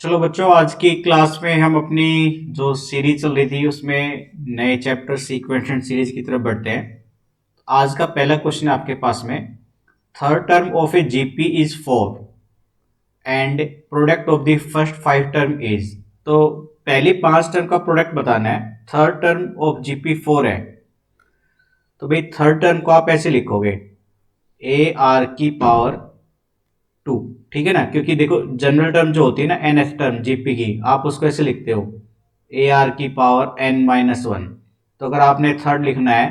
चलो बच्चों, आज की क्लास में हम अपनी जो सीरीज चल रही थी उसमें नए चैप्टर सीक्वेंशियल सीरीज की तरफ बढ़ते हैं। आज का पहला क्वेश्चन है आपके पास में। Third term of a GP is 4 and product of the first 5 term is. तो पहली 5 टर्म का प्रोडक्ट बताना है। थर्ड टर्म ऑफ जीपी 4 है, तो भाई थर्ड टर्म को आप ऐसे लिखोगे ए आर की पावर 2। ठीक है ना, क्योंकि देखो जनरल टर्म जो होती है ना nth टर्म जीपी की, आप उसको ऐसे लिखते हो ए आर की पावर n-1। तो अगर आपने थर्ड लिखना है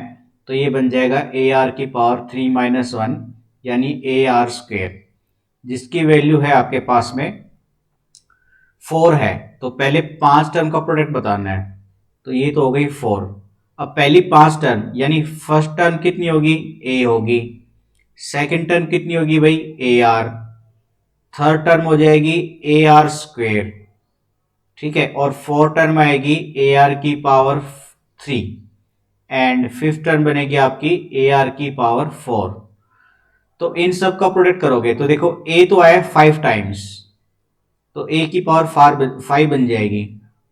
तो ये बन जाएगा ए आर की पावर 3-1 यानी ए आर स्क्वेयर, जिसकी वैल्यू है आपके पास में 4 है। तो पहले 5 टर्म का प्रोडक्ट बताना है, तो ये तो हो गई 4। अब पहली 5 टर्म यानी फर्स्ट टर्म कितनी होगी, ए होगी। सेकेंड टर्म कितनी होगी भाई, ए आर। थर्ड टर्म हो जाएगी ए आर स्क्वेयर, ठीक है। और फोर्थ टर्म आएगी ए आर की पावर 3 एंड फिफ्थ टर्म बनेगी आपकी ए आर की पावर 4। तो इन सब का प्रोडक्ट करोगे तो देखो ए तो आया 5 टाइम्स, तो ए की पावर 5 बन जाएगी।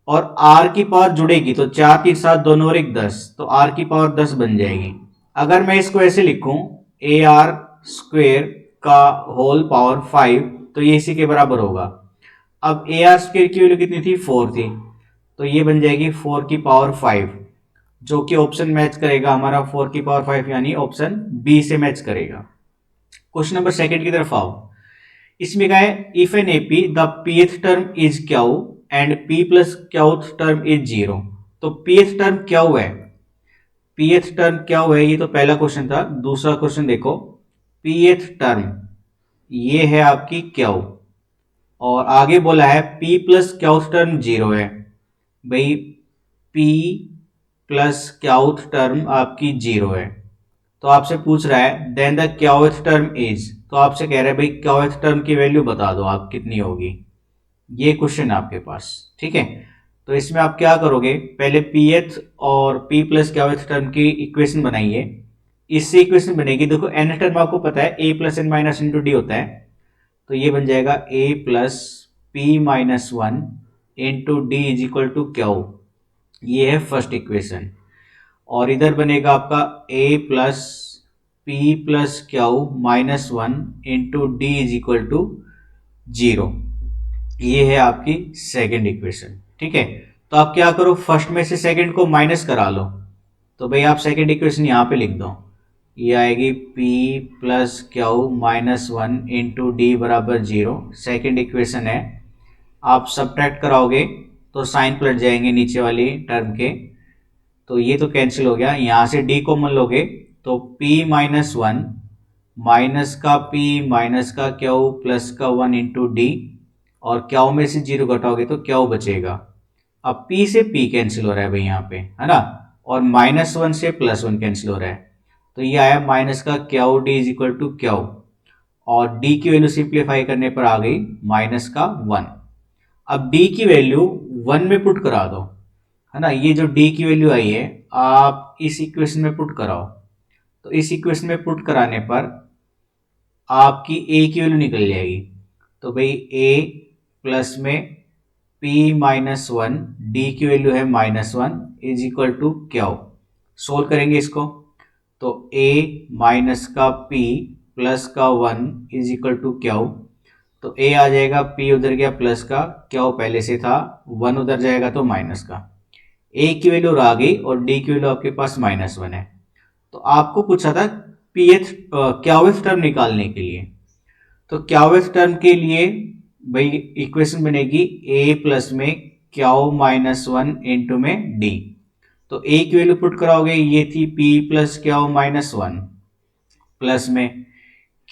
और आर की पावर जुड़ेगी तो 4 3 7 दोनों और एक 10, तो आर की पावर 10 बन जाएगी। अगर मैं इसको ऐसे लिखूं ए आर स्क्वेयर का होल पावर 5, तो ये इसी के बराबर होगा। अब ए आर स्क्वेयर की वैल्यू कितनी थी, 4 थी, तो ये बन जाएगी 4 की पावर 5, जो कि ऑप्शन मैच करेगा हमारा 4 की पावर 5 यानी ऑप्शन बी से मैच करेगा। क्वेश्चन नंबर सेकंड की तरफ आओ। इसमें क्या है, if an AP the pth term is Q and P plus qth term is 0। तो पीएथ टर्म क्यू है, पीएथ टर्म क्यू है, ये तो पहला क्वेश्चन था। दूसरा क्वेश्चन देखो, पीएथ टर्म ये है आपकी क्यू, और आगे बोला है P प्लस क्याउथ टर्म 0 है। भाई P प्लस क्याउथ टर्म आपकी 0 है, तो आपसे पूछ रहा है देन द क्याउथ टर्म इज। तो आपसे कह रहा है भाई क्याउथ टर्म की वैल्यू बता दो आप कितनी होगी। ये क्वेश्चन है आपके पास, ठीक है। तो इसमें आप क्या करोगे, पहले पीएथ और P प्लस क्याउथ टर्म की इक्वेशन बनाइए। इससे इक्वेशन बनेगी, देखो एन टर्म आपको पता है A plus N minus into D होता है, तो ये बन जाएगा a plus P minus 1 into D is equal to Q. ये है फर्स्ट इक्वेशन। और इधर बनेगा आपका a plus P plus Q minus 1 into D is equal to 0। ये है आपकी सेकेंड इक्वेशन, ठीक है। तो आप क्या करो, फर्स्ट में से सेकेंड को माइनस करा लो। तो भाई आप सेकेंड इक्वेशन यहां पे लिख दो, ये आएगी P plus Q minus 1 into D बराबर 0। सेकेंड इक्वेशन है। आप सब्ट्रैक्ट कराओगे तो साइन पलट जाएंगे नीचे वाली टर्म के, तो ये तो कैंसिल हो गया। यहां से डी कॉमन लोगे तो P माइनस 1 माइनस का P माइनस का क्यू प्लस का 1 इंटू डी, और क्यू में से 0 घटाओगे तो क्यू बचेगा। अब P से P कैंसिल हो रहा है भाई यहाँ पे, है ना। और माइनस 1 से प्लस 1 कैंसिल हो रहा है, तो ये आया माइनस का Q D is equal to Q, और डी की वैल्यू सिंप्लीफाई करने पर आ गई माइनस का 1। अब डी की वैल्यू 1 में पुट करा दो, है ना। ये जो डी की वैल्यू आई है आप इस इक्वेशन में पुट कराओ, तो इस इक्वेशन में पुट कराने पर आपकी ए की वैल्यू निकल जाएगी। तो भाई ए प्लस में p माइनस 1, डी की वैल्यू है minus 1 is equal to Q. Solve करेंगे इसको तो a माइनस का p प्लस का 1 इज इक्वल टू क्यू। तो a आ जाएगा, p उधर गया प्लस का, क्यू पहले से था, 1 उधर जाएगा तो माइनस का। a की वैल्यू आ गई और d की वैल्यू आपके पास माइनस 1 है। तो आपको पूछा था pth क्यूएथ टर्म निकालने के लिए, तो क्यूएथ टर्म के लिए भाई इक्वेशन बनेगी a प्लस में क्यू माइनस 1 इंटू में d। तो a की वैल्यू पुट कराओगे, ये थी p plus Q minus 1 plus में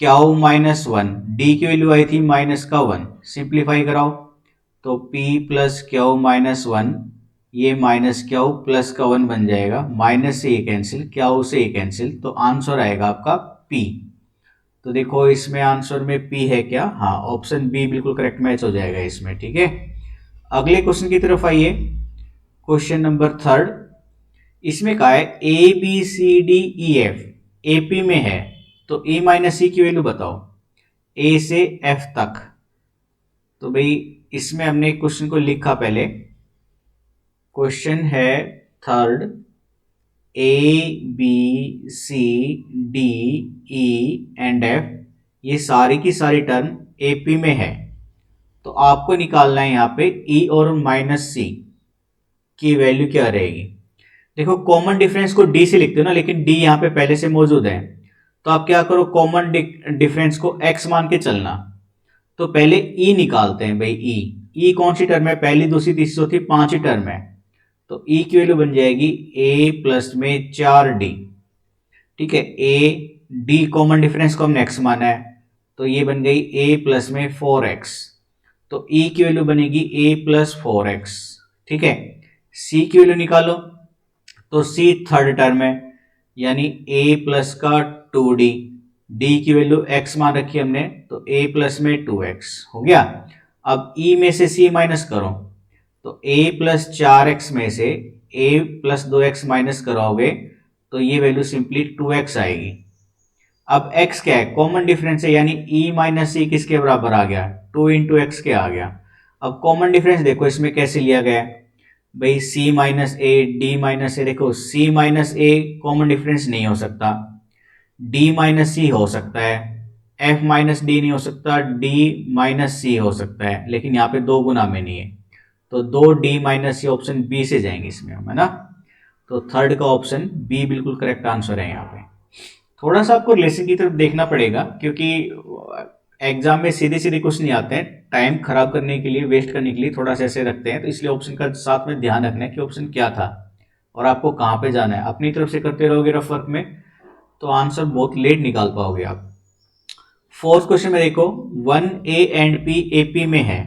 क्यू माइनस 1, डी की वैल्यू आई थी माइनस का 1, सिंप्लीफाई कराओ तो p प्लस क्यू माइनस 1, ये माइनस क्यू प्लस का 1 बन जाएगा, माइनस से ये कैंसिल, क्यू से ये कैंसिल, तो आंसर आएगा आपका p। तो देखो इसमें आंसर में p है क्या, हाँ ऑप्शन बी बिल्कुल करेक्ट मैच हो जाएगा इसमें, ठीक है। अगले क्वेश्चन की तरफ आइए, क्वेश्चन नंबर थर्ड। इसमें कहा है A B C D E F AP में है, तो ए माइनस सी की वैल्यू बताओ ए से एफ तक। तो भाई इसमें हमने क्वेश्चन को लिखा पहले। क्वेश्चन है third, A B C D E and F, ये सारी की सारी टर्म AP में है। तो आपको निकालना है यहाँ पे E और -C की वैल्यू क्या रहेगी। देखो कॉमन डिफरेंस को D से लिखते हो ना, लेकिन D यहाँ पे पहले से मौजूद है, तो आप क्या करो, कॉमन डिफरेंस को x मान के चलना। तो पहले E निकालते हैं भाई। E कौन सी टर्म है, पहली दूसरी तीसरी चौथी पांचवी टर्म है। तो E की वैल्यू बन जाएगी A प्लस में 4D। ठीक है, A D कॉमन डिफरेंस को हमने x माना है, तो ये बन गई A प्लस में 4x। तो E की वैल्यू बनेगी A प्लस 4x। ठीक है, C की वैल्यू निकालो, तो C थर्ड टर्म है, यानी A प्लस का 2D। D की वैल्यू x मान रखी हमने, तो A प्लस में 2x हो गया। अब E में से C माइनस करो, तो A प्लस 4x में से A प्लस 2x माइनस कराओगे तो ये वैल्यू सिंपली 2x आएगी। अब x क्या है, कॉमन डिफरेंस है, यानी E माइनस सी किसके बराबर आ गया, 2 इंटू एक्स के आ गया। अब कॉमन डिफरेंस देखो इसमें कैसे लिया गया है भाई, C minus A D minus A. देखो C minus A common difference नहीं हो सकता, D माइनस सी हो सकता है, F माइनस डी नहीं हो सकता, D माइनस सी हो सकता है, लेकिन यहाँ पे दो गुना में नहीं है, तो दो D minus C option B से जाएंगे इसमें हम, है ना। तो थर्ड का ऑप्शन बी बिल्कुल करेक्ट आंसर है यहाँ पे। थोड़ा सा आपको लेसन की तरफ देखना पड़ेगा, क्योंकि एग्जाम में सीधे सीधे क्वेश्चन नहीं आते हैं, टाइम खराब करने के लिए, वेस्ट करने के लिए थोड़ा सा ऐसे रखते हैं, तो इसलिए ऑप्शन का साथ में ध्यान रखना है कि ऑप्शन क्या था और आपको कहाँ पे जाना है। अपनी तरफ से करते रहोगे रफ वर्क में तो आंसर बहुत लेट निकाल पाओगे आप। फोर्थ क्वेश्चन में देखो, 1A एंड P AP में है।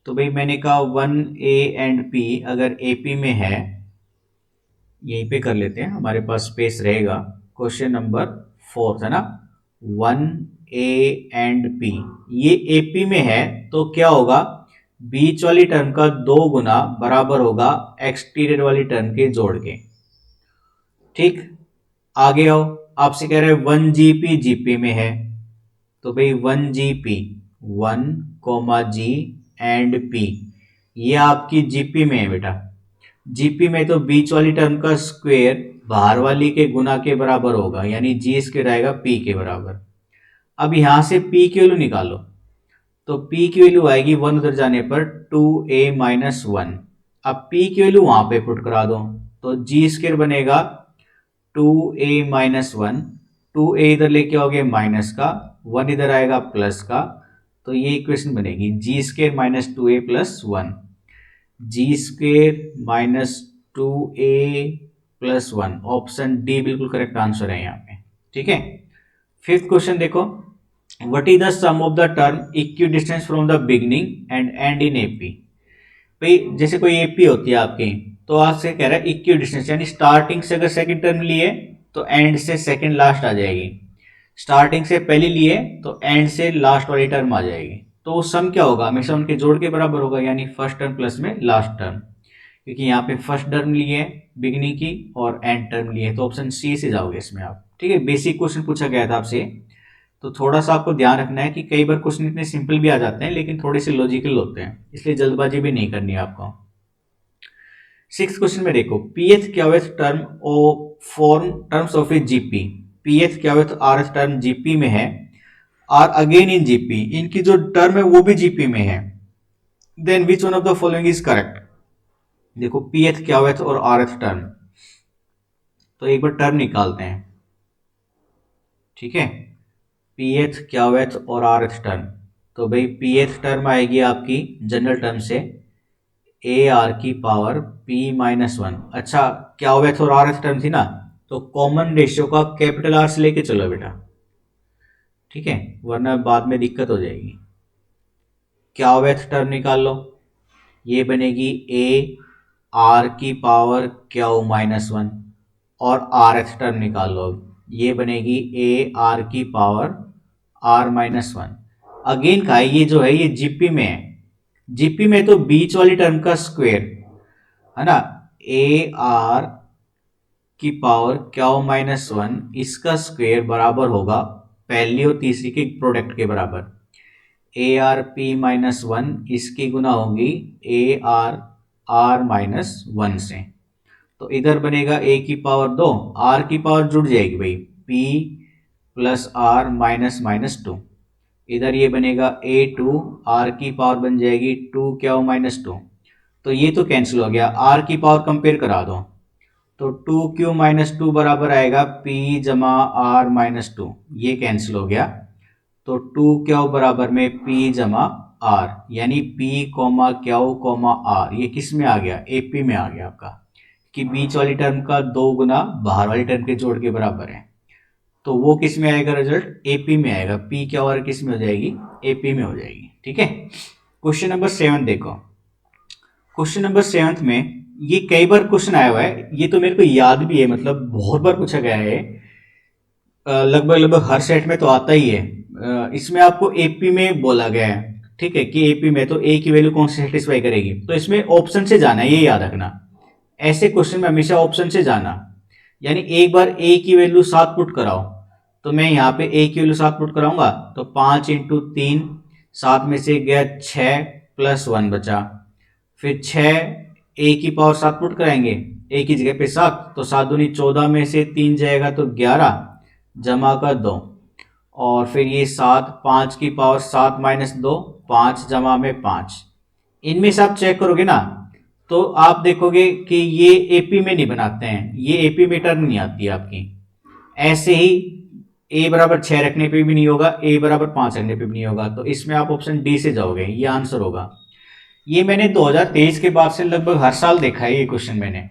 तो भाई मैंने कहा 1A एंड P अगर AP में है, यहीं पे कर लेते हैं, हमारे पास स्पेस रहेगा। क्वेश्चन नंबर फोर्थ है ना, 1A एंड P ये AP में है, तो क्या होगा, बीच वाली टर्म का 2 गुना बराबर होगा एक्सटीरियर वाली टर्म के जोड़ के। ठीक, आगे आओ, आपसे कह रहे हैं 1GP GP में है, तो भाई 1GP 1, G एंड P ये आपकी GP में है बेटा। जीपी में तो बीच वाली टर्म का स्क्वायर बाहर वाली के गुना के बराबर होगा, यानी जी स्क्वायर आएगा पी के बराबर। अब यहां से पी की वैल्यू निकालो, तो पी की वैल्यू आएगी 1 उधर जाने पर 2A माइनस 1। अब पी की वैल्यू वहां पे पुट करा दो, तो जी स्क्वायर बनेगा 2A माइनस 1। 2A इधर लेके आओगे माइनस का, 1 इधर आएगा प्लस का, तो ये इक्वेशन बनेगी G square minus 2A plus 1। G square minus 2A plus 1, option D बिल्कुल करेक्ट आंसर है यहाँ पे। ठीक है, फिफ्थ क्वेश्चन देखो, what is the sum of the term equidistant from the beginning and end in AP. भाई जैसे कोई एपी होती है आपकी, तो आपसे कह रहा है इक्वी डिस्टेंस, यानी स्टार्टिंग से अगर सेकंड टर्म लिए तो एंड से सेकंड लास्ट आ जाएगी, स्टार्टिंग से पहली लिए तो एंड से लास्ट वाली टर्म आ जाएगी। तो सम क्या होगा, हमेशा उनके जोड़ के बराबर होगा, यानी फर्स्ट टर्म प्लस में लास्ट टर्म, क्योंकि यहाँ पे फर्स्ट टर्म लिए बिगनिंग की और एंड टर्म लिए, तो ऑप्शन सी से जाओगे इसमें आप। ठीक है, बेसिक क्वेश्चन पूछा गया था आपसे, तो थोड़ा सा आपको ध्यान रखना है कि कई बार क्वेश्चन इतने सिंपल भी आ जाते हैं लेकिन थोड़े से लॉजिकल होते हैं, इसलिए जल्दबाजी भी नहीं करनी है आपको। सिक्स क्वेश्चन में देखो, pth qth term of form terms of a GP. Pth qth rth term GP में है, आर अगेन इन जीपी, इनकी जो टर्म है वो भी जीपी में है, then which one of the following is correct. देखो पीएथ क्यूएथ और आरएथ टर्म, तो एक बार टर्म निकालते हैं। ठीक है, पीएथ क्यूएथ और आरएथ टर्म, तो भाई पीएथ टर्म आएगी आपकी जनरल टर्म से ए आर की पावर पी माइनस 1। अच्छा, क्यूएथ और आरएथ टर्म थी ना, तो कॉमन रेशियो का कैपिटल आर से लेके चलो बेटा, ठीक है, वरना बाद में दिक्कत हो जाएगी। क्यूएथ टर्म निकाल लो, ये बनेगी ए आर की पावर क्यू माइनस 1, और आर एथ टर्म निकाल लो, ये बनेगी ए आर की पावर आर माइनस 1। अगेन का ये जो है ये जीपी में है, जीपी में तो बीच वाली टर्म का स्क्वायर है ना, ए आर की पावर क्यू माइनस 1, इसका स्क्वायर बराबर होगा पहली और तीसरी के प्रोडक्ट के बराबर। A R P minus one इसकी गुना होगी A R R minus one से। तो इधर बनेगा ए की पावर दो, आर की पावर जुड़ जाएगी भाई, P plus R minus minus two. इधर ये बनेगा ए टू, आर की पावर बन जाएगी टू क्या माइनस टू। तो ये तो कैंसिल हो गया, आर की पावर कंपेयर करा दो तो टू क्यू माइनस टू बराबर आएगा पी जमा आर माइनस टू, ये कैंसिल हो गया। तो टू क्यू बराबर में पी जमा आर, यानी P comma Q comma R, ये किस में आ गया, एपी में आ गया आपका, कि बीच वाली टर्म का दो गुना बाहर वाली टर्म के जोड़ के बराबर है। तो वो किस में आएगा रिजल्ट, एपी में आएगा, पी क्या और किस में हो जाएगी, एपी में हो जाएगी। ठीक है, क्वेश्चन नंबर 7 देखो। क्वेश्चन नंबर 7 में ये कई बार क्वेश्चन आया हुआ है, ये तो मेरे को याद भी है, मतलब बहुत बार पूछा गया है, लगभग लगभग हर सेट में तो आता ही है। इसमें आपको एपी में बोला गया है, ठीक है, कि एपी में तो ए की वैल्यू कौन सी सेटिस्फाई करेगी, तो इसमें ऑप्शन से जाना है, ये याद रखना। ऐसे क्वेश्चन में हमेशा ऑप्शन से जाना, यानी एक बार ए की वैल्यू 7 पुट कराओ, तो मैं यहाँ पे ए की वैल्यू 7 पुट कराऊंगा तो 5 इंटू 3, 7 में से गया 6 प्लस 1 बचा, फिर 6 ए की पावर 7 पुट कराएंगे, ए की जगह पे 7, तो 7 दूनी 14 में से 3 जाएगा तो 11 जमा का 2, और फिर ये 7, 5 की पावर 7 माइनस 2, 5 जमा में 5। इनमें से आप चेक करोगे ना तो आप देखोगे कि ये एपी में नहीं बनाते हैं, ये एपी में टर्म नहीं आती है आपकी। ऐसे ही ए बराबर 6 रखने पे भी नहीं होगा, ए बराबर 5 रखने पे भी नहीं होगा, तो इसमें आप ऑप्शन डी से जाओगे, ये आंसर होगा। ये मैंने 2023 के बाद से लगभग हर साल देखा है ये क्वेश्चन मैंने,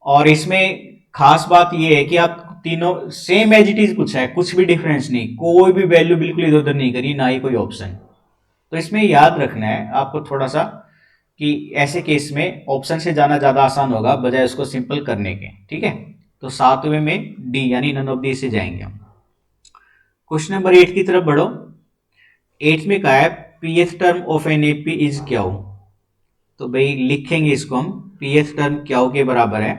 और इसमें खास बात ये है कि आप तीनों सेम एज इट इज पूछा है, कुछ भी डिफरेंस नहीं, कोई भी वैल्यू बिल्कुल इधर उधर नहीं करी, ना ही कोई ऑप्शन। तो इसमें याद रखना है आपको थोड़ा सा कि ऐसे केस में ऑप्शन से जाना ज्यादा आसान होगा बजाय उसको सिंपल करने के। ठीक है, तो 7वें में डी यानी नन ऑफ दी से जाएंगे हम। क्वेश्चन नंबर 8 की तरफ बढ़ो। 8 में कहा है पीएथ term of an AP is Q. तो भाई लिखेंगे इसको हम, पीएथ टर्म क्यू के बराबर है।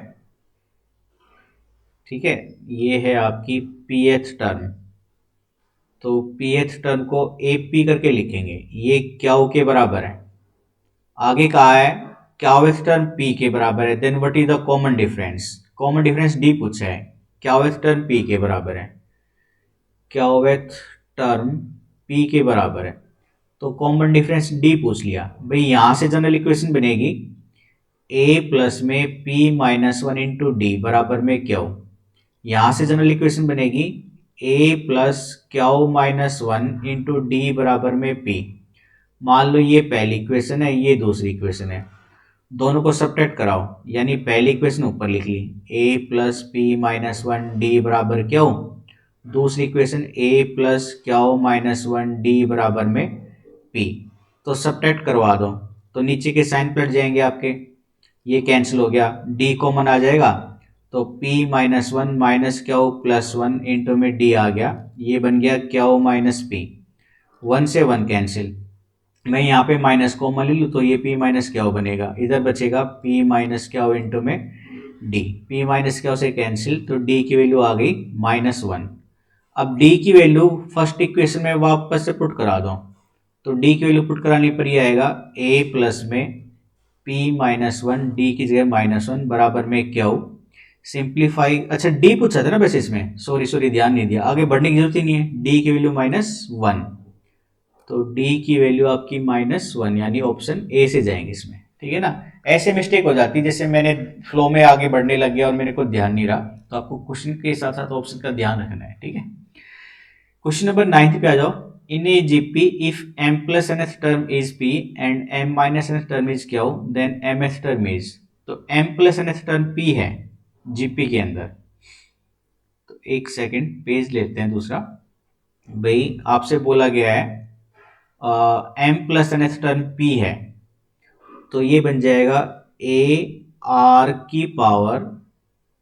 ठीक है, ये है आपकी पीएथ टर्म, तो पीएथ टर्म को एपी करके लिखेंगे, ये क्यू के बराबर है। आगे कहा है क्यूएथ टर्म पी के बराबर है, then what is the common difference, common difference D पूछा है, क्यूएथ टर्म पी के बराबर है, क्यूएथ टर्म पी के बराबर है, तो कॉमन डिफरेंस डी पूछ लिया। भाई यहां से जनरल इक्वेशन बनेगी ए प्लस में P minus one into D बराबर में क्यू। यहां से जनरल इक्वेशन बनेगी A plus Q minus one into D बराबर में पी। मान लो ये पहली इक्वेशन है, ये दूसरी इक्वेशन है, दोनों को सब्ट्रैक्ट कराओ, यानी पहली इक्वेशन ऊपर लिख ली A plus P minus one D बराबर क्यू, दूसरी equation A plus Q minus one D बराबर में पी। तो सब्ट्रैक्ट करवा दो तो नीचे के साइन पलट जाएंगे आपके, ये कैंसिल हो गया, डी कॉमन आ जाएगा, तो p minus one minus Q plus one into में डी आ गया, ये बन गया क्यू माइनस पी, वन से वन कैंसिल, मैं यहाँ पे माइनस कॉमन ले लूँ तो ये p माइनस क्यू बनेगा, इधर बचेगा p माइनस क्यू इंटू में d, p माइनस क्यू से कैंसिल, तो d की वैल्यू आ गई माइनस वन। अब d की वैल्यू फर्स्ट इक्वेशन में वापस से पुट करा दो, तो d की वैल्यू पुट कराने पर ये आएगा a प्लस में p माइनस वन, डी की जगह माइनस वन बराबर में क्यू, सिंप्लीफाई, अच्छा डी पूछा था ना वैसे इसमें, सॉरी ध्यान नहीं दिया, आगे बढ़ने की जरूरत ही नहीं है, डी की वैल्यू माइनस वन, तो डी की वैल्यू आपकी माइनस वन, यानी ऑप्शन ए से जाएंगे इसमें। ठीक है ना, ऐसे मिस्टेक हो जाती है, जैसे मैंने फ्लो में आगे बढ़ने लग गया और मेरे को ध्यान नहीं रहा, तो आपको क्वेश्चन के साथ साथ ऑप्शन का ध्यान रखना है। ठीक है, क्वेश्चन नंबर 9 पे आ जाओ। In a GP if m plus nth term is p and m minus nth term is q, then mth term is, तो m plus nth term p है जीपी के अंदर, तो एक सेकंड पेज लेते हैं दूसरा। भाई आपसे बोला गया है m plus nth term p है, तो ये बन जाएगा a r की पावर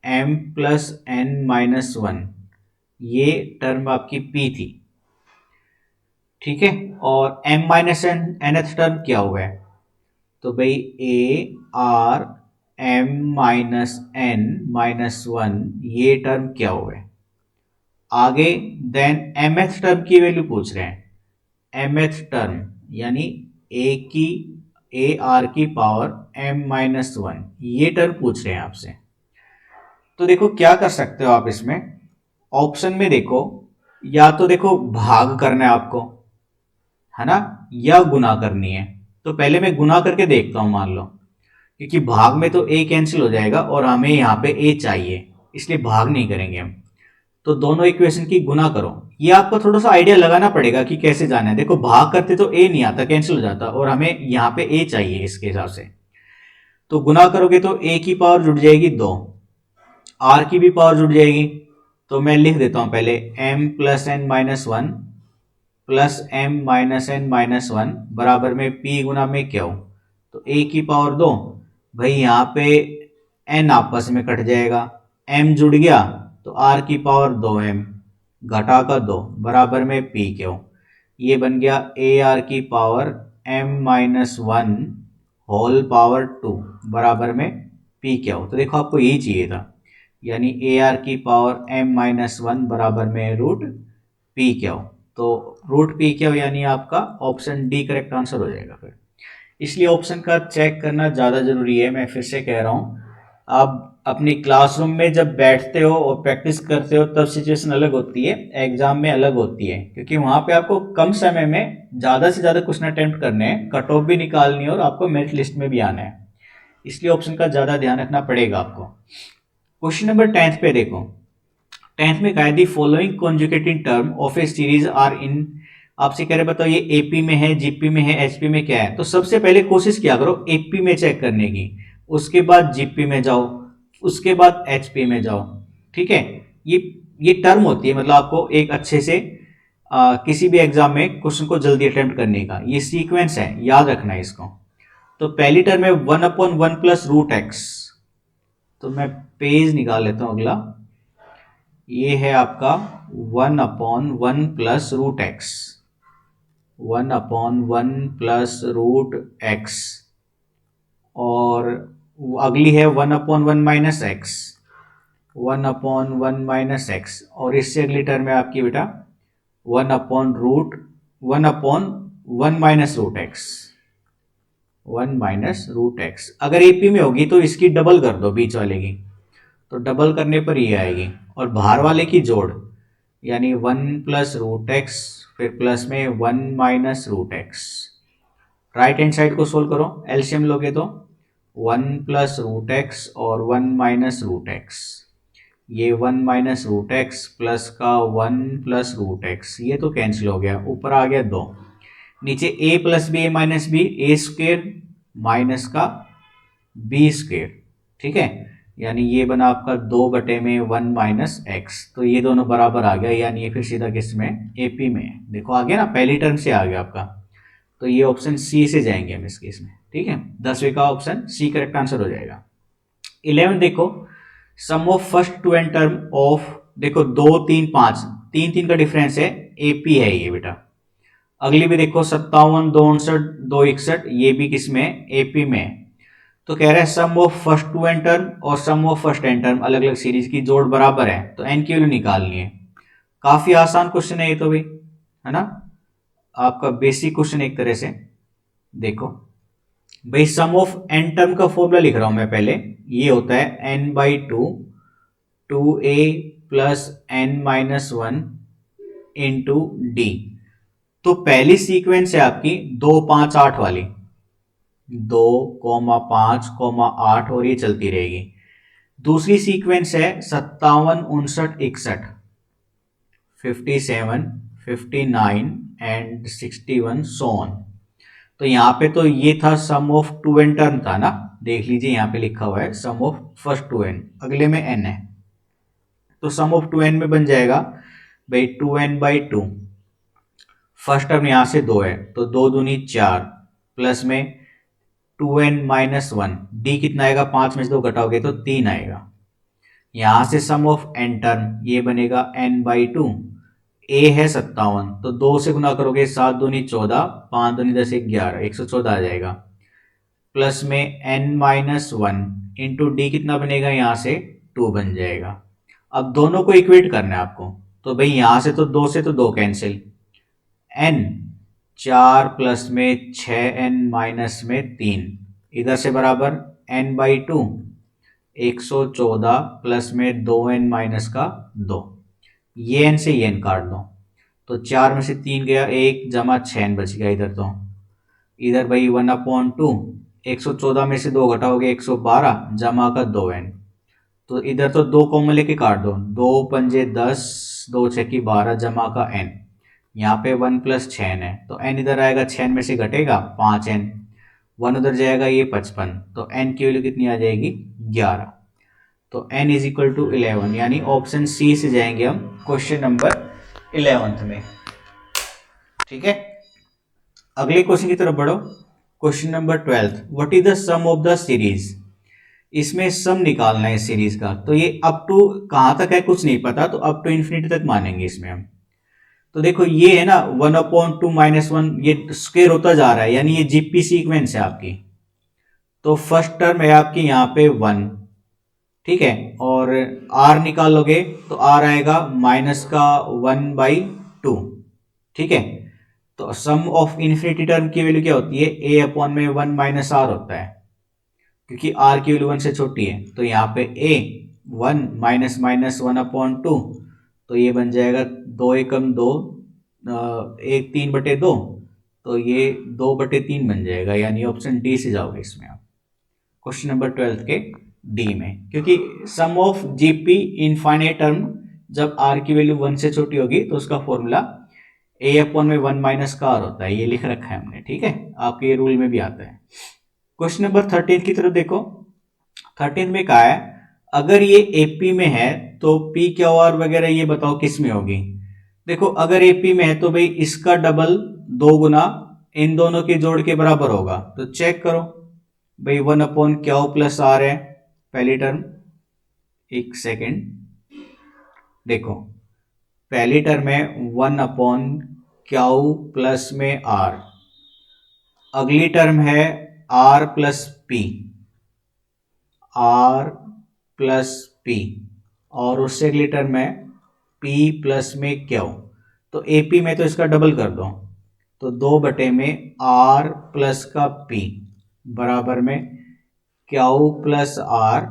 m plus n minus one, ये टर्म आपकी p थी। ठीक है, और m minus N nth term क्या हुआ है, तो भाई a r m minus n minus one, ये टर्म क्या हुआ है। आगे देन mth टर्म की वैल्यू पूछ रहे हैं, mth टर्म यानी ए आर की पावर m-1 ये टर्म पूछ रहे हैं आपसे। तो देखो क्या कर सकते हो आप इसमें, ऑप्शन में देखो, या तो देखो भाग करना है आपको, है ना, या गुना करनी है। तो पहले मैं गुना करके देखता हूं, मान लो, क्योंकि भाग में तो ए कैंसिल हो जाएगा और हमें यहाँ पे ए चाहिए, इसलिए भाग नहीं करेंगे हम। तो दोनों इक्वेशन की गुना करो। ये आपको थोड़ा सा आइडिया लगाना पड़ेगा कि कैसे जाना है। देखो भाग करते तो ए नहीं आता, कैंसिल हो जाता, और हमें यहाँ पे ए चाहिए इसके हिसाब से। तो गुना करोगे तो ए की पावर जुड़ जाएगी 2, आर की भी पावर जुड़ जाएगी। तो मैं लिख देता हूं पहले m plus N minus one plus M minus N minus one बराबर में p गुना में क्यू। तो a की पावर 2, भाई यहाँ पे n आपस में कट जाएगा, m जुड़ गया तो r की पावर 2m घटा कर 2 बराबर में p क्यू। ये बन गया ए आर की पावर m-1 होल पावर 2 बराबर में p क्यू। तो देखो आपको यही चाहिए था, यानी ए आर की पावर m-1 बराबर में रूट पी क्यू। तो रूट पी क्यू यानी आपका ऑप्शन डी करेक्ट आंसर हो जाएगा फिर। इसलिए ऑप्शन का चेक करना ज़्यादा जरूरी है। मैं फिर से कह रहा हूँ, आप अपनी क्लासरूम में जब बैठते हो और प्रैक्टिस करते हो तब सिचुएशन अलग होती है, एग्जाम में अलग होती है, क्योंकि वहाँ पे आपको कम समय में ज़्यादा से ज़्यादा क्वेश्चन अटेम्प्ट करने हैं, कट ऑफ भी निकालनी है और आपको मेरिट लिस्ट में भी आना है। इसलिए ऑप्शन का ज़्यादा ध्यान रखना पड़ेगा आपको। क्वेश्चन नंबर 10 पे देखो, 10th में कहा है the following conjugating term of a series are in. आपसे कह रहे बताओ ये एपी में है, जीपी में है, एचपी में क्या है। तो सबसे पहले कोशिश किया करो एपी में चेक करने की, उसके बाद जीपी में जाओ, उसके बाद एचपी में जाओ। ठीक है, ये टर्म होती है, मतलब आपको एक अच्छे से किसी भी एग्जाम में क्वेश्चन को जल्दी अटेम्प्ट करने का ये सीक्वेंस है, याद रखना है इसको। तो पहली टर्म है 1/1 प्लस रूट एक्स। तो मैं पेज निकाल लेता हूं अगला। ये है आपका 1/1 plus root X, 1/1 plus root X, और अगली है 1/1 माइनस एक्स, 1/1 माइनस एक्स, और इससे अगली टर्म है आपकी बेटा 1/1 minus root X, 1 minus root X. अगर एपी में होगी तो इसकी डबल कर दो बीच वाले की, तो डबल करने पर ये आएगी, और बाहर वाले की जोड़, यानी 1 प्लस रूट एक्स फिर प्लस में 1 minus root X. Right hand side को सोल्व करो, एलसीएम लोगे तो 1 प्लस रूट एक्स और 1 माइनस रूट एक्स। ये 1 माइनस रूट एक्स प्लस का 1 प्लस रूट एक्स, ये तो कैंसिल हो गया, ऊपर आ गया 2, नीचे a plus B A minus B, A square minus का बी स्क्वेयर। ठीक है, यानी ये बना आपका 2/1 माइनस एक्स। तो ये दोनों बराबर आ गया, यानी ये फिर सीधा किस में, एपी में। देखो आ गया ना, पहली टर्म से आ गया आपका। तो ये ऑप्शन सी से जाएंगे हम इस केस में। ठीक है, 10वें का ऑप्शन सी करेक्ट आंसर हो जाएगा। 11 देखो, sum of first two N term of, देखो 2 3 5, 3 3 का डिफरेंस है, एपी है ये बेटा। अगली भी देखो 57 2 59 2 61, ये भी किसमें, एपी में। तो कह रहा है sum of first two N term और sum of first N term अलग अलग सीरीज की जोड़ बराबर है, तो एन की वैल्यू निकालनी है। काफी आसान क्वेश्चन है ये तो भाई, है ना, आपका बेसिक क्वेश्चन एक तरह से। देखो भाई, सम ऑफ एन टर्म का फॉर्मूला लिख रहा हूं मैं पहले, ये होता है n/2 2a plus n-1 into D. तो पहली सीक्वेंस है आपकी 2 5 8 वाली, 2, 5, 8, और ये चलती रहेगी। दूसरी सीक्वेंस है 57 59 61, 57 59 एंड 61 सो ऑन। तो यहां पे तो ये था सम ऑफ टू एन टर्म था ना, देख लीजिए यहां पे लिखा हुआ है sum of first two N, अगले में एन है, तो सम ऑफ टू एन में बन जाएगा भाई 2n/2। फर्स्ट टर्म यहां से 2 है, तो 2 दूनी 4 प्लस में 2n-1, डी कितना आएगा, 5 में से 2 घटाओगे तो 3 आएगा। यहां से सम ऑफ एन टर्म ये बनेगा n/2, ए है 57, तो 2 से गुना करोगे 7 दूनी 14, 5 दूनी 10 11, 114 आ जाएगा, प्लस में n-1 इंटू डी कितना बनेगा, यहां से 2 बन जाएगा। अब दोनों को इक्वेट करना है आपको, तो भाई यहां से तो 2 कैंसिल, n 4 प्लस में 6n माइनस में 3, इधर से बराबर n/2, 114 प्लस में 2n माइनस का 2, ये n से ये n काट दो, तो 4 में से 3 गया 1 जमा 6n बच गया इधर, तो इधर भाई 1/2, 114 में से 2 घटाओगे 112 जमा का 2n, तो इधर तो 2 कॉमन लेके काट दो, 2 पंजे 10, 2 छक्की 12 जमा का n, यहाँ पे 1 प्लस 6n है, तो n इधर आएगा 6n में से घटेगा 5n, 1 उधर जाएगा ये 55, तो n की वैल्यू कितनी आ जाएगी 11, तो n इज इक्वल टू 11, यानी ऑप्शन सी से जाएंगे हम क्वेश्चन नंबर 11 में। ठीक है, अगले क्वेश्चन की तरफ बढ़ो। Question number 12, what is the sum of the series. इसमें सम निकालना है सीरीज का, तो ये अप टू कहां तक है कुछ नहीं पता, तो अप टू इन्फिनिटी तक मानेंगे इसमें हम। तो देखो ये है ना 1/2 माइनस 1, ये स्क्वायर होता जा रहा है, यानी ये जीपी सीक्वेंस है आपकी। तो फर्स्ट टर्म है आपकी यहाँ पे 1, ठीक है, और r निकालोगे तो r आएगा माइनस का 1/2, ठीक है। तो सम ऑफ इन्फिनिटी टर्म की वैल्यू क्या होती है, a अपॉन में 1 माइनस r होता है, क्योंकि r की वैल्यू 1 से छोटी है, तो यहाँ पे a 1 माइनस माइनस 1/2, तो ये बन जाएगा 2 एकम 2, 1 3/2, तो ये 2/3 बन जाएगा, यानी ऑप्शन डी से जाओगे इसमें आप क्वेश्चन नंबर 12 के डी में, क्योंकि सम ऑफ जीपी इनफाइनाइट टर्म जब r की वैल्यू 1 से छोटी होगी तो उसका फॉर्मूला a अपॉन में 1 माइनस का r होता है, ये लिख रखा है हमने, ठीक है, आपके रूल में भी आता है। क्वेश्चन नंबर 13 की तरफ देखो। 13 में कहा है अगर ये एपी में है तो पी क्यू आर वगैरह ये बताओ किस में होगी। देखो अगर एपी में है तो भाई इसका डबल 2 गुना इन दोनों के जोड़ के बराबर होगा, तो चेक करो भाई 1/Q प्लस आर है पहली टर्म, एक सेकेंड, देखो पहली टर्म है 1/Q प्लस में आर, अगली टर्म है R plus P, R plus P, और उससे अगली टर्म है पी प्लस में क्यू। तो एपी में तो इसका डबल कर दो, तो 2 में आर प्लस का पी बराबर में Q plus R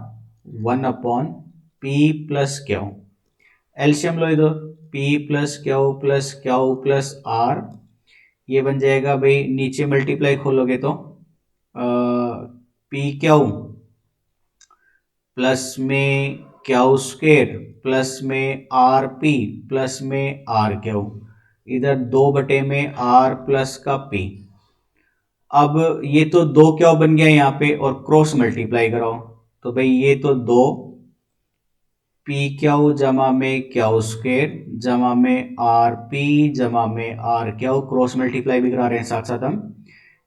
1/P plus Q, LCM लो इधर, P plus Q plus R, ये बन जाएगा भाई नीचे मल्टीप्लाई खोलोगे तो पी क्यू प्लस में क्यू स्क्वेयर प्लस में आर पी प्लस में आर क्यू, इधर 2 में आर प्लस का पी। अब ये तो 2 क्यू बन गया यहाँ पे, और क्रॉस मल्टीप्लाई कराओ, तो भाई ये तो 2 पी क्यू जमा में क्यू स्क्वेयर जमा में आर पी जमा में आर क्यू, क्रॉस मल्टीप्लाई भी करा रहे हैं साथ साथ हम।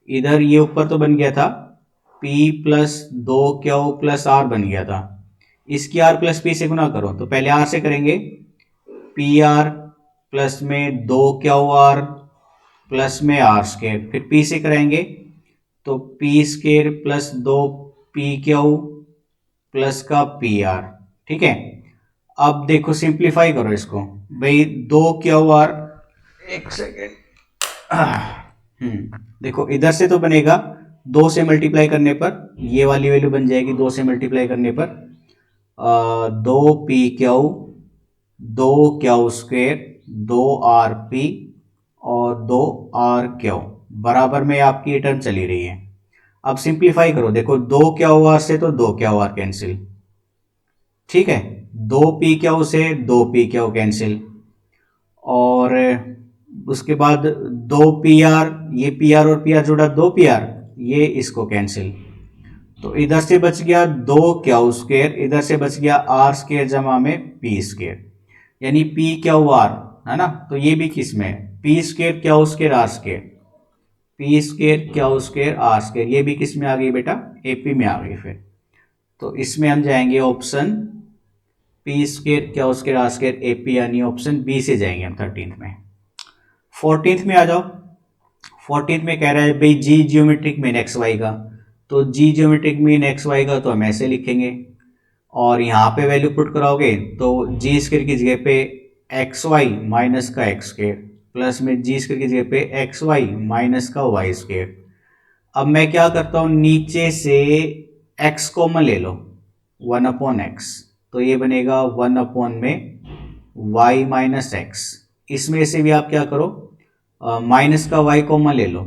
इधर ये ऊपर तो बन गया था P plus 2Q plus are बन गया था, इसकी आर प्लस पी से गुना करो, तो पहले आर से करेंगे, पी आर प्लस में 2Q प्लस में आर स्क्वेयर, फिर पी से कराएंगे तो P square plus 2PQ plus का पी आर, ठीक है। अब देखो सिंप्लीफाई करो इसको, भाई 2QR, एक सेकेंड, देखो इधर से तो बनेगा 2 से मल्टीप्लाई करने पर ये वाली वैल्यू बन जाएगी, 2 से मल्टीप्लाई करने पर 2PQ 2Q स्क्वेयर 2RP और 2RQ बराबर में आपकी ये टर्म चली रही है। अब सिंप्लीफाई करो, देखो 2QR से तो 2QR कैंसिल, ठीक है, 2PQ से 2PQ कैंसिल, और उसके बाद 2PR, ये PR और PR जुड़ा 2PR, ये इसको कैंसिल, तो इधर से बच गया 2Q स्क्वेयर, इधर से बच गया R स्क्वेयर जमा में P स्क्वेयर, यानी PQR है ना, तो ये भी किस में है, P square Q square R square, P square Q square R square, ये भी किस में आ गई बेटा, AP में आ गई। फिर तो इसमें हम जाएंगे option P square Q square R square AP, यानी ऑप्शन बी से जाएंगे हम 13th में। 14th में आ जाओ। 14th में कह रहा है भाई जी जियोमेट्रिक मीन एक्स वाई का, तो जी जियोमेट्रिक मीन एक्स वाई का तो हम ऐसे लिखेंगे, और यहाँ पे वैल्यू पुट कराओगे तो जी स्क्वायर की जगह पे एक्स वाई माइनस का एक्स स्क्वायर, प्लस में जी स्क्वायर की जगह पे एक्स वाई माइनस का वाई स्क्वायर। अब मैं क्या करता हूं, नीचे से x कॉमन ले लो, 1/x, तो ये बनेगा 1 में y माइनस एक्स। इसमें से भी आप क्या करो, माइनस का y कॉमन ले लो,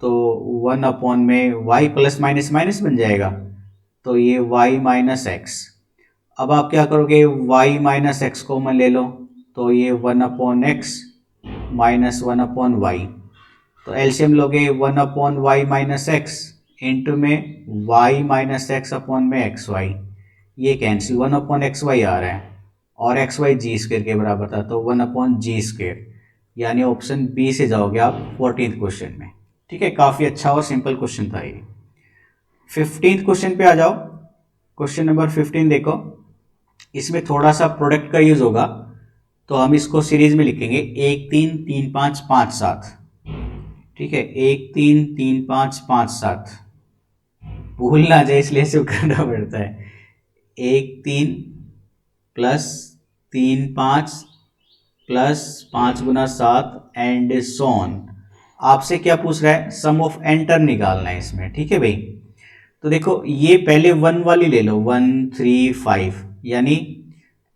तो 1 में y प्लस माइनस माइनस बन जाएगा, तो ये y माइनस एक्स। अब आप क्या करोगे, y माइनस एक्स कॉमन ले लो, तो ये 1/x माइनस 1/y, तो एलसीएम लोगे 1/y माइनस एक्स इंटू में y माइनस एक्स अपॉन में एक्स वाई, ये कैंसिल 1/xy आ रहा है और एक्स वाई जी स्क्वेयर के बराबर था, तो 1/g², यानी ऑप्शन बी से जाओगे आप 14th क्वेश्चन में। ठीक है, काफी अच्छा और सिंपल क्वेश्चन था ये। 15th क्वेश्चन पे आ जाओ। क्वेश्चन नंबर 15 देखो, इसमें थोड़ा सा प्रोडक्ट का यूज होगा, तो हम इसको सीरीज में लिखेंगे 1 3 3 5 5 7। ठीक है, 1 3 3 5 5 7, भूल ना जाए इसलिए सिर्फ करना पड़ता है। 1 3 प्लस 3 5 प्लस 5 गुना 7 एंड सोन। आपसे क्या पूछ रहा है, सम ऑफ एन टर्म निकालना है इसमें। ठीक है भाई, तो देखो ये पहले 1 वाली ले लो, 1 3 5, यानी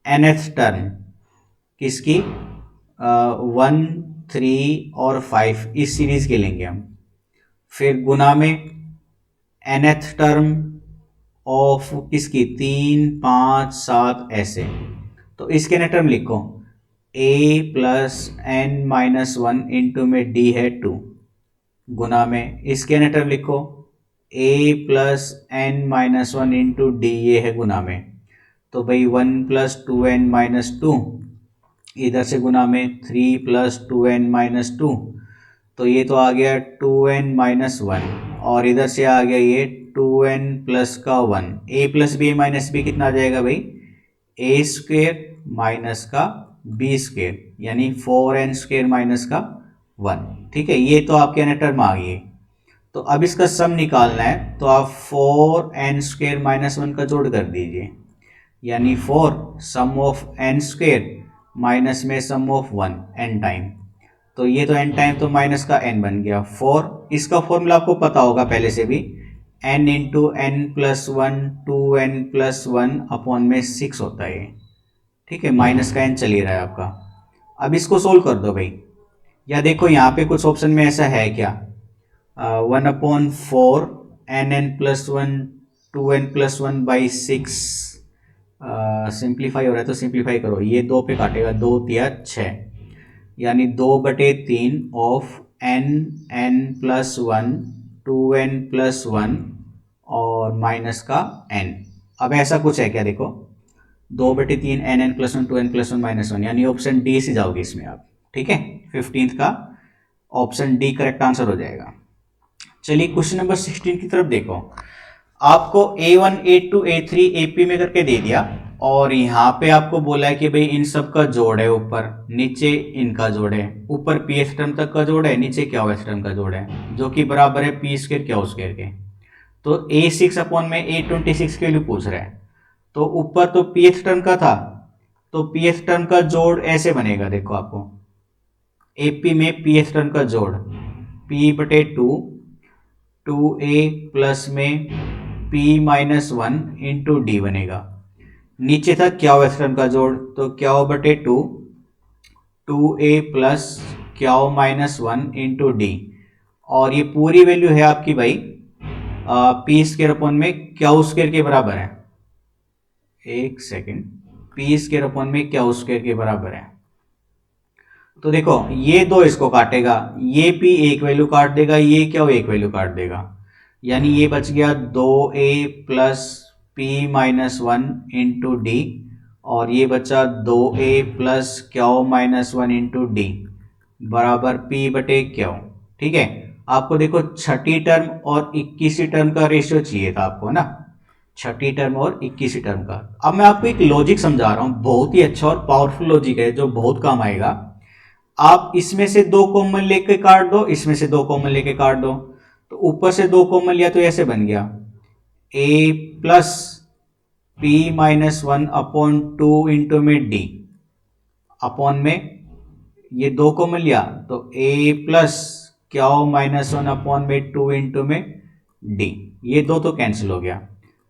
nth टर्म किसकी, 1 3 और 5 इस सीरीज के लेंगे हम। फिर गुना में nth टर्म ऑफ किसकी, 3 5 7 ऐसे, तो इसके न टर्म लिखो a plus N minus 1 into में d है 2, गुना में इसके न टर्म लिखो a plus N minus 1 into D, ये है गुना में, तो भाई 1 प्लस 2n माइनस 2, इधर से गुना में 3 प्लस 2n माइनस 2, तो ये तो आ गया 2n माइनस 1, और इधर से आ गया ये 2n प्लस का 1, a plus B minus B कितना आ जाएगा भाई, a स्क्वेयर माइनस का b स्क्वेयर, यानी 4n स्क्वेयर माइनस का 1। ठीक है, ये तो आपके ना टर्म आ गई। तो अब इसका सम निकालना है, तो आप 4n स्क्वेयर माइनस 1 का जोड़ कर दीजिए, यानी 4 सम ऑफ n स्क्वेयर माइनस में सम ऑफ 1 n टाइम, तो ये तो n टाइम तो माइनस का n बन गया 4। इसका फॉर्मूला आपको पता होगा पहले से भी, n into N plus 1 2n प्लस 1 अपॉन में 6 होता है। ठीक है, माइनस का n चल ही रहा है आपका। अब इसको सोल्व कर दो भाई, या देखो यहाँ पे कुछ ऑप्शन में ऐसा है क्या, 1/4 nn प्लस 1 2n प्लस 1 बाई 6, सिंप्लीफाई हो रहा है तो सिंप्लीफाई करो, ये 2 पे काटेगा, 2 तिया 6, यानी 2/3 ऑफ n प्लस 1 2n प्लस 1 और माइनस का n। अब ऐसा कुछ है क्या, देखो 2/3 nn प्लस 1 2n प्लस 1 माइनस 1, यानी ऑप्शन डी से जाओगे इसमें आप। ठीक है, 15th का ऑप्शन डी करेक्ट आंसर हो जाएगा। चलिए क्वेश्चन नंबर 16 की तरफ देखो, आपको A1 A2 A3 AP में करके दे दिया, और यहाँ पे आपको बोला है कि भाई इन सब का जोड़ है, ऊपर नीचे इनका जोड़ है, ऊपर pth टर्म तक का जोड़ है, नीचे QH टर्म का जोड़ है, जो कि बराबर है p स्क्वायर Q स्क्वायर के। तो A6 अपॉन में A26 के लिए पूछ रहा है, तो ऊपर तो pth टर्म का था, तो pth टर्म का जोड़ ऐसे बनेगा, देखो आपको AP में pth टर्म का जोड़ p/2 2a प्लस में p माइनस 1 इंटू डी बनेगा। नीचे था QH टर्म का जोड़, तो Q/2 2a plus Q minus 1 into D, और ये पूरी वैल्यू है आपकी भाई p स्क्वायर अपॉन में Q स्क्वायर के बराबर है। एक सेकेंड, p स्क्वायर अपॉन में Q स्क्वायर के बराबर है। तो देखो ये दो इसको काटेगा, ये p एक वैल्यू काट देगा, ये Q एक वैल्यू काट देगा, यानी ये बच गया 2a plus p minus 1 into D, और ये बचा 2a plus Q minus 1 into D बराबर p/Q। ठीक है, आपको देखो छठी टर्म और 21वीं टर्म का रेशियो चाहिए था आपको ना, छठी टर्म और 21वीं टर्म का। अब मैं आपको एक लॉजिक समझा रहा हूं, बहुत ही अच्छा और पावरफुल लॉजिक है जो बहुत काम आएगा। आप इसमें से 2 कॉमन लेके काट दो, इसमें से 2 कॉमन लेके काट दो, तो ऊपर से 2 कॉमन लिया तो ऐसे बन गया a plus p minus 1 upon 2 into में d अपॉन में ये 2 कॉमन लिया तो a plus Q minus 1 upon में 2 इंटू में d, ये 2 तो कैंसिल हो गया,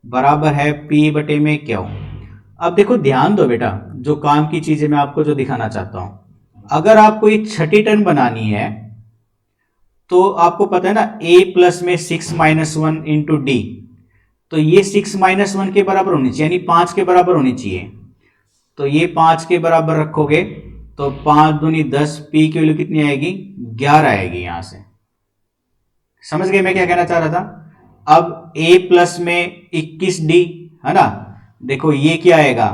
बराबर है p बटे में क्यू। अब देखो ध्यान दो बेटा, जो काम की चीज है मैं आपको जो दिखाना चाहता हूं, अगर आपको ये छठी टर्म बनानी है तो आपको पता है ना a प्लस में 6 माइनस 1 इंटू डी, तो ये 6 माइनस 1 के बराबर होनी चाहिए, यानी 5 के बराबर होनी चाहिए। तो ये 5 के बराबर रखोगे तो 5 दूनी 10, पी की वैल्यू कितनी आएगी 11 आएगी। यहां से समझ गए मैं क्या कहना चाह रहा था। अब a प्लस में 21d है ना, देखो ये क्या आएगा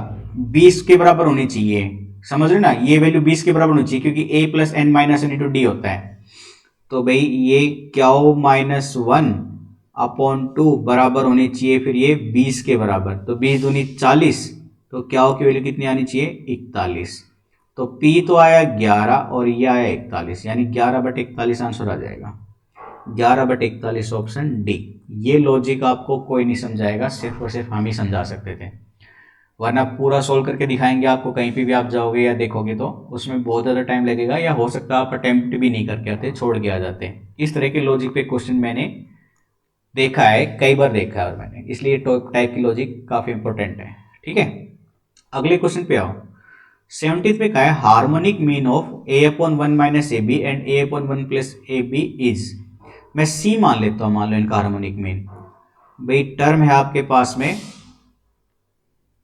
20 के बराबर होनी चाहिए, समझ रहे ना, ये वैल्यू 20 के बराबर होनी चाहिए क्योंकि a plus N minus N into D होता है। तो भाई ये क्यू माइनस 1 अपॉन 2 बराबर होनी चाहिए फिर ये 20 के बराबर, तो 20 दूनी 40, तो क्यू की वैल्यू कितनी आनी चाहिए 41। तो P तो आया 11 और ये आया 41, यानी 11/41 आंसर आ जाएगा, 11/41 ऑप्शन डी। ये लॉजिक आपको कोई नहीं समझाएगा, सिर्फ और सिर्फ हम ही समझा सकते थे, वरना पूरा सोल्व करके दिखाएंगे आपको, कहीं पे भी आप जाओगे या देखोगे तो उसमें बहुत ज़्यादा टाइम लगेगा, या हो सकता है आप अटेम्प्ट भी नहीं करके आते, छोड़ के आ जाते हैं। इस तरह के लॉजिक पे क्वेश्चन मैंने देखा है, कई बार देखा है और मैंने, इसलिए टाइप की लॉजिक काफ़ी इंपॉर्टेंट है। ठीक है, अगले क्वेश्चन पे आओ। 70th में कहा है harmonic mean of a upon 1 minus A B and a upon 1 plus A B is, मैं सी मान लेता हूं, मान लो इनका हार्मोनिक मीन। भाई टर्म है आपके पास में,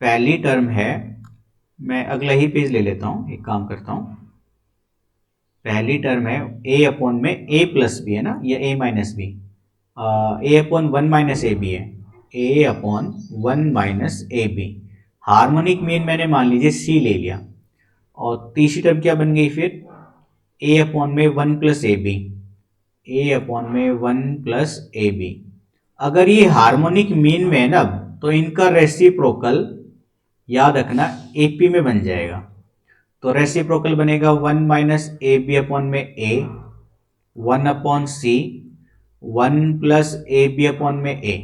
पहली टर्म है, मैं अगला ही पेज ले लेता हूं, एक काम करता हूं, पहली टर्म है a अपॉन में a प्लस बी है ना, या a minus B, a upon 1 minus A B है, a upon 1 minus A B. Harmonic mean मैंने मान लीजिए c ले लिया, और तीसरी टर्म क्या बन गई फिर a अपॉन में 1 plus A B, a upon में 1 प्लस ए बी। अगर ये हार्मोनिक मीन में है ना, तो इनका रेसिप्रोकल याद रखना AP में बन जाएगा, तो रेसिप्रोकल बनेगा 1 माइनस ए बी अपॉन में a, 1 upon C, 1 plus A B upon में a।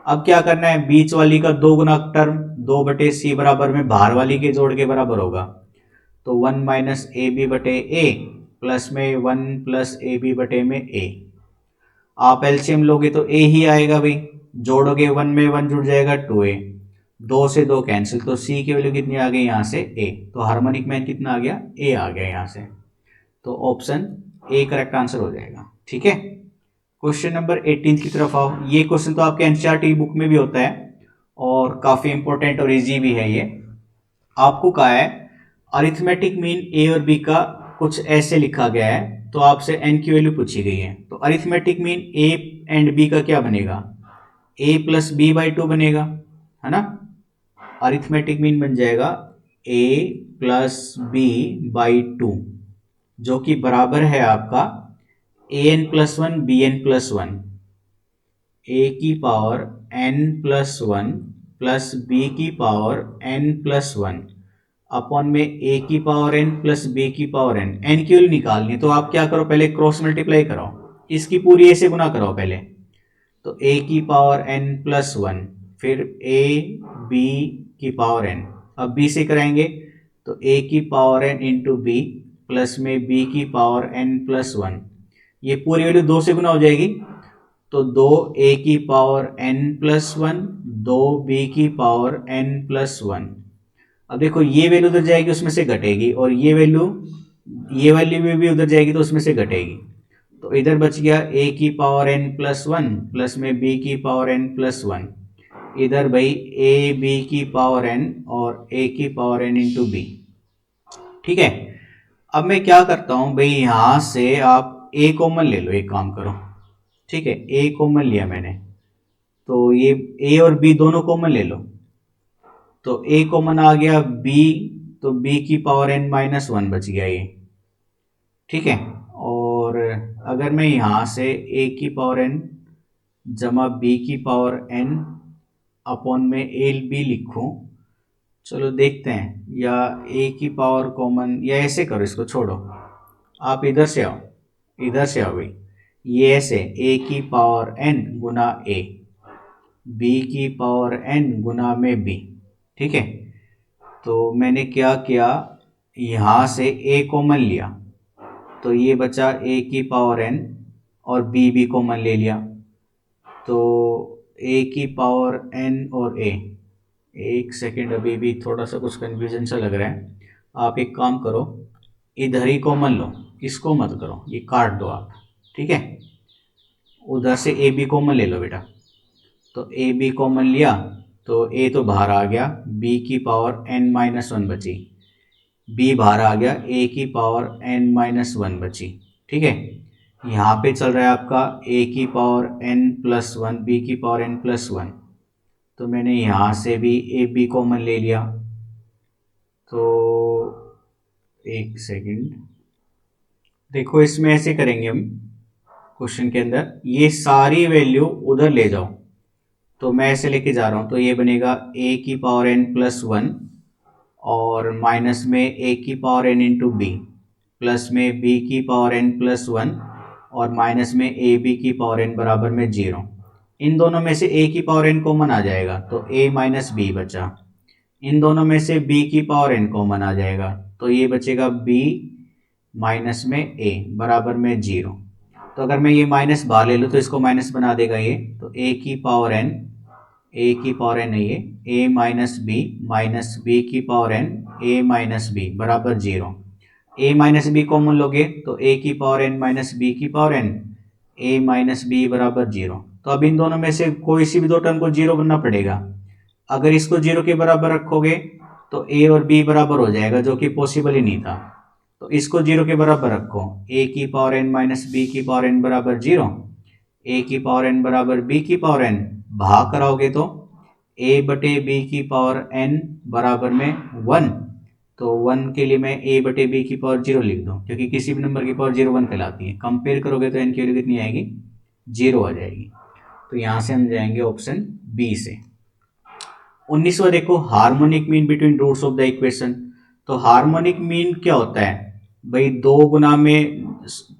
अब क्या करना है, बीच वाली का 2 गुना टर्म 2/c बराबर में बाहर वाली के जोड़ के बराबर होगा, तो 1 माइनस ए बी बटे ए प्लस में 1 प्लस ए बी बटे में a। आप एलसीएम लोगे तो a ही आएगा भाई, जोड़ोगे 1 में 1 जुड़ जाएगा 2a, 2 से 2 कैंसिल, तो c की वैल्यू कितनी आ गई यहाँ से a, तो हार्मोनिक मीन कितना आ गया a आ गया यहाँ से, तो ऑप्शन ए करेक्ट आंसर हो जाएगा। ठीक है, क्वेश्चन नंबर 18 की तरफ आओ। ये क्वेश्चन तो आपके एनसीईआरटी बुक में भी होता है और काफी इंपॉर्टेंट और इजी भी है। ये आपको कहा है अरिथमेटिक मीन ए और बी का कुछ ऐसे लिखा गया है, तो आपसे एन की वैल्यू पूछी गई है, तो arithmetic mean A and B का क्या बनेगा, a प्लस बी बाई 2 बनेगा, है ना। अरिथमेटिक मीन बन जाएगा a प्लस बी बाई 2, जो कि बराबर है आपका an plus 1 B N plus 1, a की power n plus 1 plus b की पावर n प्लस 1 अपॉन में a की पावर n प्लस b की पावर n। n की वैल्यू निकालनी है तो आप क्या करो, पहले क्रॉस मल्टीप्लाई कराओ, इसकी पूरी a से गुना कराओ पहले, तो a की पावर n प्लस 1, फिर a b की पावर n, अब b से कराएंगे तो a की power n into B plus में b की पावर n प्लस 1, ये पूरी वैल्यू 2 से गुना हो जाएगी, तो 2a की पावर n प्लस 1, 2b की पावर n प्लस 1। अब देखो ये वैल्यू उधर जाएगी उसमें से घटेगी, और ये वैल्यू भी उधर जाएगी तो उसमें से घटेगी, तो इधर बच गया a की पावर n प्लस 1 प्लस में b की पावर n प्लस 1, इधर भाई a b की पावर n और a की पावर n इंटू बी। ठीक है, अब मैं क्या करता हूं भाई, यहां से आप a कॉमन ले लो, एक काम करो, ठीक है, a कॉमन लिया मैंने, तो ये a और b दोनों कॉमन ले लो, तो a कॉमन आ गया b, तो b की पावर n माइनस 1 बच गया ये। ठीक है, और अगर मैं यहां से a की पावर n जमा b की पावर n अपॉन में a b लिखूं, चलो देखते हैं, या a की पावर कॉमन, या ऐसे करो, इसको छोड़ो, आप इधर से आओ, इधर से आओ भाई, ये ऐसे a की power n Guna a, b की पावर n गुना में b। ठीक है, तो मैंने क्या किया, यहां से a कॉमन लिया, तो ये बचा a की पावर n और b भी कॉमन ले लिया, तो a की पावर n और a, एक सेकेंड अभी भी थोड़ा सा कुछ कन्फ्यूजन सा लग रहा है। आप एक काम करो, इधर ही कॉमन लो, इसको मत करो, ये काट दो आप, ठीक है। उधर से ए बी कॉमन ले लो बेटा, तो ए बी कॉमन लिया तो ए तो बाहर आ गया, बी की पावर n माइनस वन बची, बी बाहर आ गया, ए की पावर n माइनस वन बची, ठीक है। यहाँ पे चल रहा है आपका a की power n plus one, B की पावर n प्लस वन, तो मैंने यहाँ से भी ए बी कॉमन ले लिया, तो एक सेकंड देखो, इसमें ऐसे करेंगे हम क्वेश्चन के अंदर, ये सारी वैल्यू उधर ले जाओ, तो मैं ऐसे लेके जा रहा हूँ, तो ये बनेगा a की पावर n प्लस वन और माइनस में a की power n into B, plus में b की पावर n प्लस वन और माइनस में ए बी की पावर n बराबर में 0। इन दोनों में से a की पावर n कॉमन आ जाएगा, तो a माइनस बी बचा। इन दोनों में से b की पावर n कॉमन आ जाएगा, तो ये बचेगा b माइनस में a बराबर में 0। तो अगर मैं ये माइनस बाहर ले लूँ तो इसको माइनस बना देगा ये, तो a की पावर n, a की पावर n है ये, a माइनस बी की power n, a minus B बराबर 0। a माइनस बी कॉमन लोगे तो a की पावर n माइनस बी की power n, a minus B बराबर 0। तो अब इन दोनों में से कोई सी भी दो टर्म को 0 बनना पड़ेगा। अगर इसको 0 के बराबर रखोगे तो a और b बराबर हो जाएगा, जो कि पॉसिबल ही नहीं था। तो इसको 0 के बराबर रखो, a की पावर n माइनस बी की पावर n बराबर 0, a की पावर n बराबर b की पावर n, भाग कराओगे तो a बटे b की पावर n बराबर में 1, तो 1 के लिए मैं a बटे b की पावर 0 लिख दूँ, क्योंकि किसी भी नंबर की पावर 0 1 कहलाती है। कंपेयर करोगे तो n की वैल्यू कितनी आएगी, 0 आ जाएगी। तो यहाँ से हम जाएंगे ऑप्शन बी से। 19वां देखो, harmonic mean between roots of the equation. तो हार्मोनिक मीन क्या होता है भाई, 2 गुना में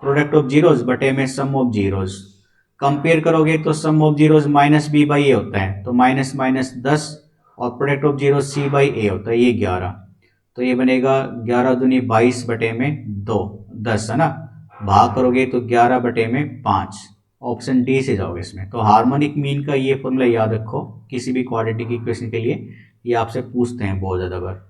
प्रोडक्ट ऑफ जीरोज बटे में सम ऑफ जीरोज। कंपेयर करोगे तो sum of zeros minus B by A होता है, तो माइनस माइनस 10 और product of zero C by A होता है, ये 11। तो ये बनेगा 11 दूनी 22 बटे में 2, 10 है ना, भाग करोगे तो 11 बटे में 5। ऑप्शन डी से जाओगे इसमें। तो हार्मोनिक मीन का ये फॉर्मूला याद रखो, किसी भी क्वाड्रेटिक इक्वेशन के लिए ये आपसे पूछते हैं बहुत ज़्यादा बार।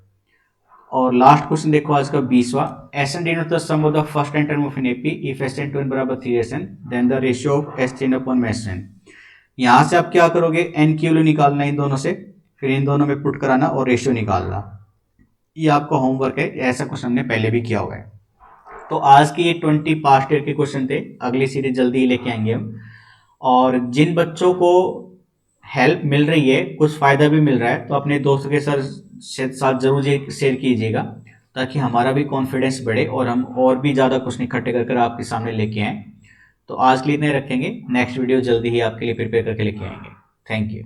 और लास्ट क्वेश्चन देखो आज का 20वां, S N denote the sum of the first N term of an AP if S N two N बराबर 3 then the ratio of S N upon S N. यहाँ से आप क्या करोगे, एन की वैल्यू निकालना इन दोनों से, फिर इन दोनों में पुट कराना और रेशियो निकालना। ये आपका होमवर्क है, ऐसा क्वेश्चन हमने पहले भी किया हुआ है। तो आज की ये 20 पास्ट ईयर के क्वेश्चन थे, अगली सीरीज जल्दी ही लेके आएंगे हम। और जिन बच्चों को हेल्प मिल रही है, कुछ फ़ायदा भी मिल रहा है, तो अपने दोस्तों के साथ जरूर शेयर कीजिएगा, ताकि हमारा भी कॉन्फिडेंस बढ़े और हम और भी ज़्यादा क्वेश्चन इकट्ठे कर आपके सामने लेके आएँ। तो आज के लिए इतने रखेंगे, नेक्स्ट वीडियो जल्दी ही आपके लिए प्रिपेयर करके लेके आएंगे। Thank you.